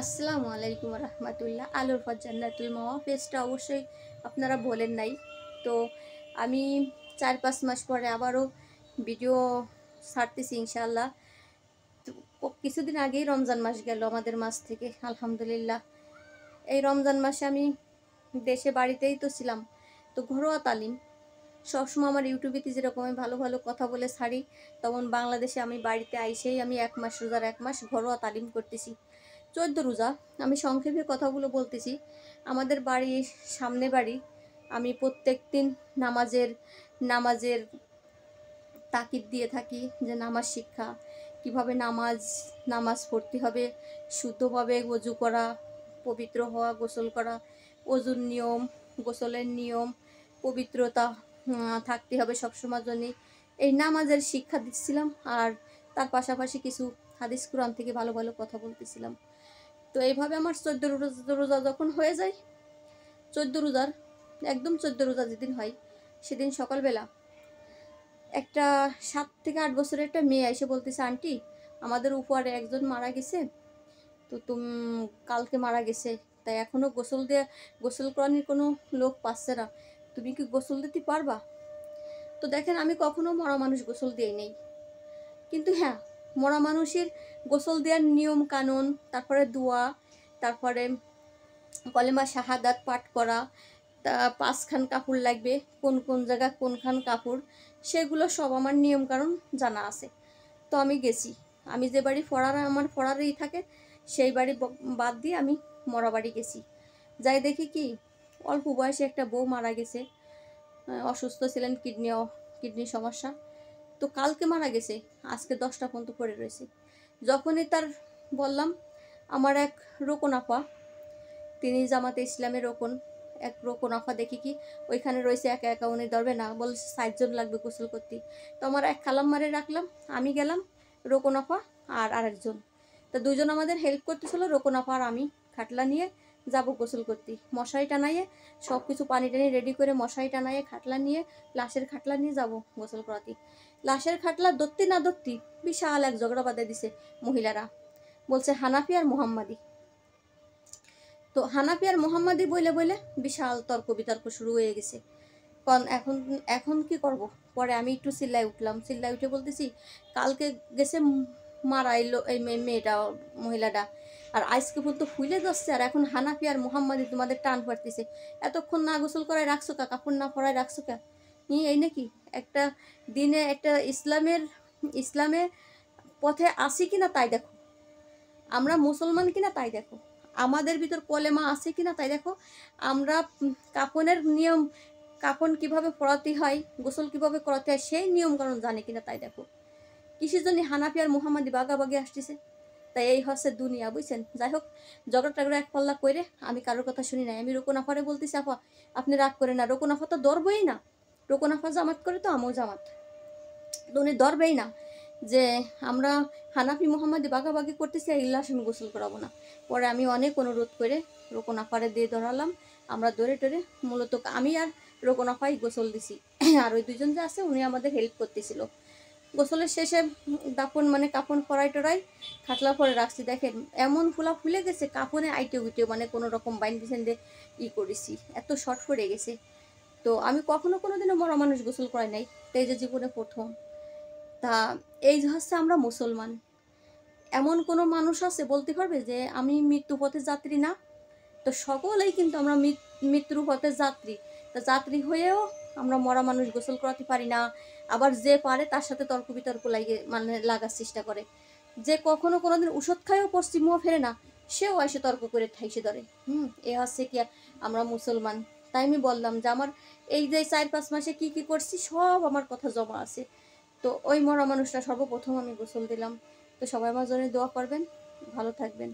আসসালামু আলাইকুম রহমতুল্লাহ। আলুর ফর জান্নাতুল মাওয়া পেজটা অবশ্যই আপনারা বলেন নাই। তো আমি 4-5 মাস পরে আবারও ভিডিও ছাড়তেছি ইনশাআল্লাহ। তো কিছুদিন আগেই রমজান মাস গেল আমাদের মাস থেকে, আলহামদুলিল্লাহ। এই রমজান মাসে আমি দেশে বাড়িতেই তো ছিলাম। তো ঘরোয়া তালিম সবসময় আমার ইউটিউবেতে যেরকম আমি ভালো ভালো কথা বলে ছাড়ি, তখন বাংলাদেশে আমি বাড়িতে আইসেই আমি 1 মাস রোজার 1 মাস ঘরোয়া তালিম করতেছি। 14 রোজা। আমি সংক্ষেপে কথাগুলো বলতেছি। আমাদের বাড়ির সামনে বাড়ি, আমি প্রত্যেক দিন নামাজের নামাজের তাকিদ দিয়ে থাকি যে নামাজ শিক্ষা, কিভাবে নামাজ পড়তে হবে, শুদ্ধভাবে ওযু করা, পবিত্র হওয়া, গোসল করা, ওযুর নিয়ম, গোসলের নিয়ম, পবিত্রতা থাকতে হবে সবসময় জন্যে। এই নামাজের শিক্ষা দিচ্ছিলাম, আর তার পাশাপাশি কিছু হাদিস কুরআন থেকে ভালো ভালো কথা বলতেছিলাম। তো এইভাবে আমার 14 রোজা যখন হয়ে যায়, 14 রোজার একদম 14 রোজা যেদিন হয় সেদিন সকালবেলা একটা 7 থেকে 8 বছরের একটা মেয়ে এসে বলতেছে, আন্টি আমাদের উপরে একজন মারা গেছে, তো কালকে মারা গেছে, তাই এখনো গোসল করানোর কোনো লোক পাচ্ছে না, তুমি কি গোসল দিতে পারবা? তো দেখেন, আমি কখনো মরা মানুষ গোসল দিই নেই, কিন্তু হ্যাঁ, মরা মানুষের গোসল দেওয়ার নিয়ম কানুন, তারপরে দোয়া, তারপরে কলেমা শাহাদাত পাঠ করা, তা 5খান কাপড় লাগবে, কোন কোন জায়গা কোনখান কাপড়, সেগুলো সব আমার নিয়ম কানুন জানা আছে। তো আমি গেছি, আমি যে বাড়ি আমার ফড়ারেই থাকে সেই বাড়ি বাদ দিয়ে আমি মরা বাড়ি গেছি। যাই দেখি কি, অল্প বয়সে একটা বউ মারা গেছে, অসুস্থ ছিলেন, কিডনি সমস্যা। তো কালকে মারা গেছে, আজকে 10টা পর্যন্ত পড়ে রয়েছে। যখনই তার বললাম, আমার এক রোকন আপা, তিনি জামাতে ইসলামের রোকন আপা, দেখি কি ওইখানে রয়েছে একা একা, উনি ধরবে না, বলছে 60 জন লাগবে গোসল করতে। তো আমার এক খালাম্মারে রাখলাম, আমি গেলাম, রোকন আপা আর আরেকজন। তো দুজন আমাদের হেল্প করতেছিল, রোকন আপা আর আমি খাটলা নিয়ে যাব গোসল করতে, মশারি টানাইয়ে সব কিছু পানি টানি রেডি করে মশারি টানাইয়ে খাটলা নিয়ে, লাশের খাটলা নিয়ে যাব গোসল করাতে। লাশের খাটলা ধরতে না ধরতে বিশাল এক ঝগড়া বাঁধে দিছে মহিলারা, বলছে হানাফি আর মুহাম্মাদি। তো হানাফি আর মোহাম্মদী বইলে বইলে বিশাল তর্ক বিতর্ক শুরু হয়ে গেছে। এখন এখন কি করব? পরে আমি একটু চিল্লাই উঠলাম, চিল্লাই উঠে বলতেছি, কালকে গেছে মারা এলো এই মেয়েটা, মহিলাটা, আর আজকে পর্যন্ত ফুলে যাচ্ছে, আর এখন হানাফি আর মোহাম্মদী তোমাদের টান পাড়তেছে, এতক্ষণ না গোসল করায় রাখছো কা, কাপড় না পরায় রাখছো কা? এই নাকি একটা দিনে একটা ইসলামের পথে আসি কিনা তাই দেখো, আমরা মুসলমান কিনা তাই দেখো, আমাদের ভিতর কলেমা আছে কিনা তাই দেখো, আমরা কাফনের নিয়ম, কাফন কিভাবে পরাতে হয়, গোসল কিভাবে করাতে হয় সেই নিয়ম কারণ জানে কিনা তাই দেখো। কিসের জন্য হানাফি আর মুহাম্মাদি বাগাবাগি আসতেছে? তাই এই হচ্ছে দুনিয়া, বুঝছেন? যাই হোক, ঝগড়া টগড়া এক পাল্লা করে আমি কারোর কথা শুনি নাই। আমি রোকন আফারে বলতেছি, আপা আপনি রাগ করে না, রোকন আফা তো ধরবই না, রোকন আফা জামাত করে তো আমিও জামাত, তো উনি ধরবেই না যে আমরা হানাফি মোহাম্মদী বাগাবাগি করতেছি, ইল্লাস আমি গোসল করাবো না। পরে আমি অনেক অনুরোধ করে রোকন আফারে দিয়ে ধরালাম, আমরা ধরে টরে মূলত আমি আর রোকন আফাই গোসল দিছি, আর ওই দুজন যে আছে উনি আমাদের হেল্প করতেছিল। গোসলের শেষে কাফন ফড়াই টড়াই খাটলা পরে রাখছি, দেখেন এমন ফুলা ফুলে গেছে, কাফনে আইটে উইটে কোনো রকম বাইন পিছন দিয়ে করেছি, এত শর্ট পড়ে গেছে। তো আমি কখনো কোনোদিনও মরা মানুষ গোসল করাই নাই, তো এই যে জীবনে প্রথম। তা এই যে হচ্ছে আমরা মুসলমান, এমন কোনো মানুষ আছে বলতে পারবে যে আমি মৃত্যু পথের যাত্রী না? তো সকলেই কিন্তু আমরা মৃত্যুর পথের যাত্রী। তা যাত্রী হয়েও আমরা মরা মানুষ গোসল করাতে পারি না। আবার যে পারে তার সাথে তর্ক বিতর্ক লাগার চেষ্টা করে। যে কখনো কোনোদিন ওষুধ খায়ও পশ্চিমও ফেরে না, সেও এসে তর্ক করে ঠাইসে ধরে। এ হচ্ছে কি আমরা মুসলমান। তাই আমি বললাম যে আমার এই যে 4-5 মাসে কি কি করছি সব আমার কথা জমা আছে। তো ওই মরা মানুষটা সর্বপ্রথম আমি গোসল দিলাম। তো সবাই আমার জন্য দোয়া করবেন, ভালো থাকবেন।